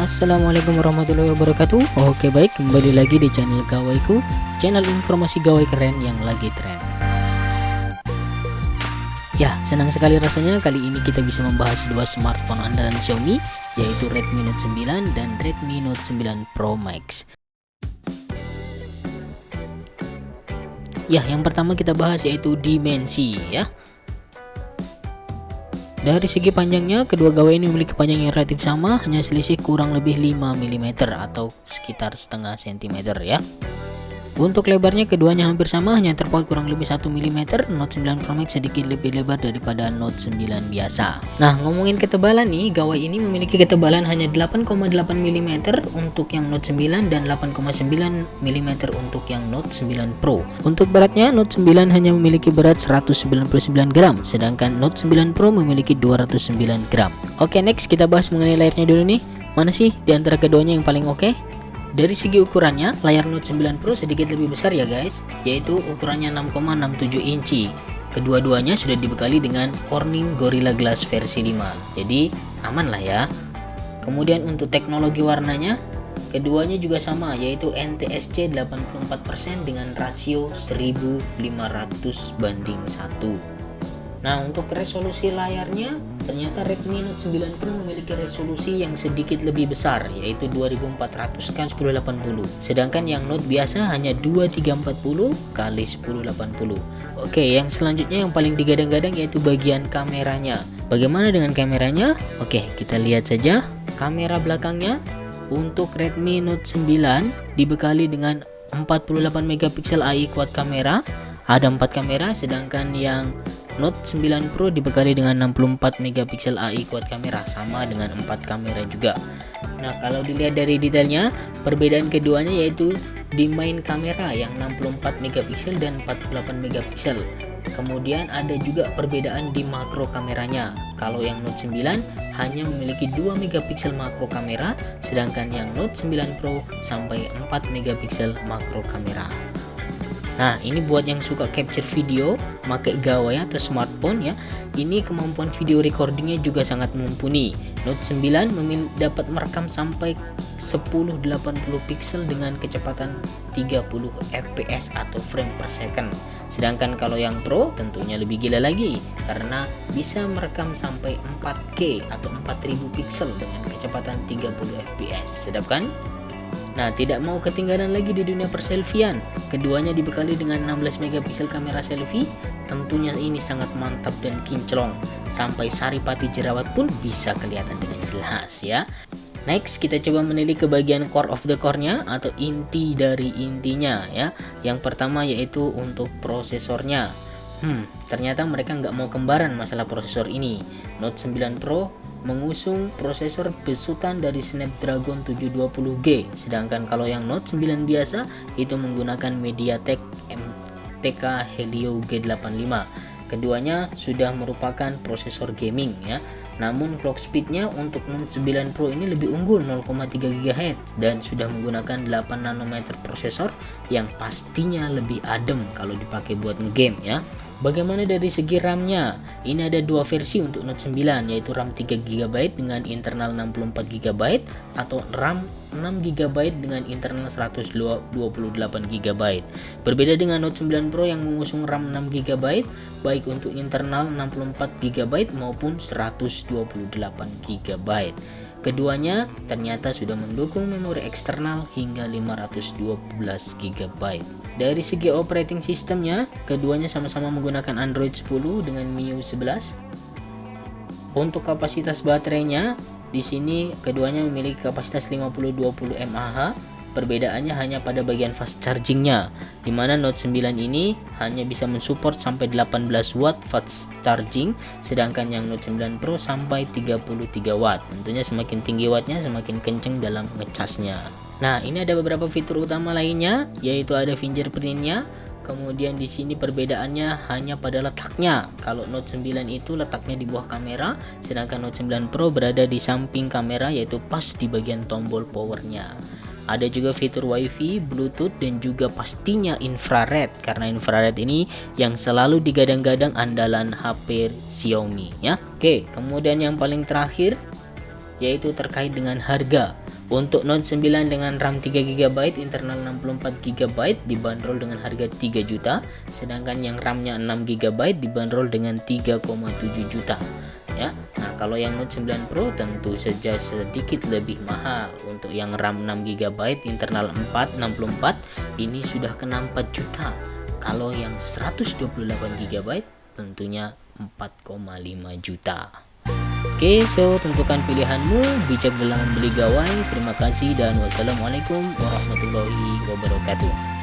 Assalamualaikum warahmatullahi wabarakatuh. Oke baik, kembali lagi di channel Gawaiku, channel informasi gawai keren yang lagi tren. Ya, senang sekali rasanya kali ini kita bisa membahas dua smartphone andalan Xiaomi, yaitu Redmi Note 9 dan Redmi Note 9 Pro Max. Ya, yang pertama kita bahas yaitu dimensi ya. Dari segi panjangnya, kedua gawai ini memiliki panjang yang relatif sama, hanya selisih kurang lebih 5 mm atau sekitar setengah cm ya. Untuk lebarnya keduanya hampir sama, hanya terpaut kurang lebih 1 mm. Note 9 Pro Max sedikit lebih lebar daripada Note 9 biasa. Nah, ngomongin ketebalan nih, gawai ini memiliki ketebalan hanya 8,8 mm untuk yang Note 9 dan 8,9 mm untuk yang Note 9 Pro. Untuk beratnya, Note 9 hanya memiliki berat 199 gram, sedangkan Note 9 Pro memiliki 209 gram. Oke, next kita bahas mengenai layarnya dulu nih. Mana sih di antara keduanya yang paling oke? Dari segi ukurannya, layar Note 9 Pro sedikit lebih besar ya guys, yaitu ukurannya 6,67 inci. Kedua-duanya sudah dibekali dengan Corning Gorilla Glass versi 5, jadi aman lah ya. Kemudian untuk teknologi warnanya, keduanya juga sama, yaitu NTSC 84% dengan rasio 1500 banding 1. Nah, untuk resolusi layarnya, ternyata Redmi Note 9 Pro memiliki resolusi yang sedikit lebih besar, yaitu 2400 x 1080. Sedangkan yang Note biasa hanya 2340 x 1080. Oke, yang selanjutnya yang paling digadang-gadang yaitu bagian kameranya. Bagaimana dengan kameranya? Oke, kita lihat saja. Kamera belakangnya untuk Redmi Note 9 dibekali dengan 48 megapiksel AI quad kamera. Ada 4 kamera, sedangkan yang Note 9 Pro dibekali dengan 64 megapiksel AI quad kamera, sama dengan 4 kamera juga. Nah, kalau dilihat dari detailnya, perbedaan keduanya yaitu di main kamera yang 64 megapiksel dan 48 megapiksel. Kemudian ada juga perbedaan di makro kameranya. Kalau yang Note 9 hanya memiliki 2 megapiksel makro kamera, sedangkan yang Note 9 Pro sampai 4 megapiksel makro kamera. Nah, ini buat yang suka capture video pakai gawai atau smartphone ya. Ini kemampuan video recordingnya juga sangat mumpuni. Note 9 dapat merekam sampai 1080 pixel dengan kecepatan 30 fps atau frame per second. Sedangkan kalau yang Pro tentunya lebih gila lagi, karena bisa merekam sampai 4K atau 4000 pixel dengan kecepatan 30 fps. Sedap kan? Nah, tidak mau ketinggalan lagi di dunia perselfian. Keduanya dibekali dengan 16 megapiksel kamera selfie. Tentunya ini sangat mantap dan kinclong. Sampai saripati jerawat pun bisa kelihatan dengan jelas ya. Next, kita coba menilik ke bagian core of the core-nya atau inti dari intinya ya. Yang pertama yaitu untuk prosesornya. Ternyata mereka nggak mau kembaran masalah prosesor ini. Note 9 Pro mengusung prosesor besutan dari Snapdragon 720G, sedangkan kalau yang Note 9 biasa itu menggunakan MediaTek MTK Helio G85. Keduanya sudah merupakan prosesor gaming ya. Namun clock speednya untuk Note 9 Pro ini lebih unggul 0,3 GHz dan sudah menggunakan 8 nanometer prosesor yang pastinya lebih adem kalau dipakai buat ngegame ya. Bagaimana dari segi RAM-nya? Ini ada dua versi untuk Note 9, yaitu RAM 3GB dengan internal 64GB atau RAM 6GB dengan internal 128GB. Berbeda dengan Note 9 Pro yang mengusung RAM 6GB baik untuk internal 64GB maupun 128GB. Keduanya ternyata sudah mendukung memori eksternal hingga 512GB. Dari segi operating sistemnya, keduanya sama-sama menggunakan Android 10 dengan MIUI 11. Untuk kapasitas baterainya, di sini keduanya memiliki kapasitas 5020 mAh. Perbedaannya hanya pada bagian fast chargingnya, di mana Note 9 ini hanya bisa mensupport sampai 18 watt fast charging, sedangkan yang Note 9 Pro sampai 33 watt. Tentunya semakin tinggi wattnya semakin kenceng dalam ngecasnya. Nah, ini ada beberapa fitur utama lainnya, yaitu ada fingerprintnya. Kemudian di sini perbedaannya hanya pada letaknya. Kalau Note 9 itu letaknya di bawah kamera, sedangkan Note 9 Pro berada di samping kamera, yaitu pas di bagian tombol powernya. Ada juga fitur WiFi, Bluetooth, dan juga pastinya infrared, karena infrared ini yang selalu digadang-gadang andalan HP Xiaomi ya. Oke, kemudian yang paling terakhir yaitu terkait dengan harga. Untuk Note 9 dengan RAM 3GB, internal 64GB dibanderol dengan harga 3 juta, sedangkan yang RAM-nya 6GB dibanderol dengan 3,7 juta. Ya. Nah, kalau yang Note 9 Pro tentu saja sedikit lebih mahal. Untuk yang RAM 6GB, internal 64 ini sudah kena 4 juta. Kalau yang 128GB tentunya 4,5 juta. Oke, so tentukan pilihanmu, bijak dalam membeli gawai. Terima kasih dan wassalamualaikum warahmatullahi wabarakatuh.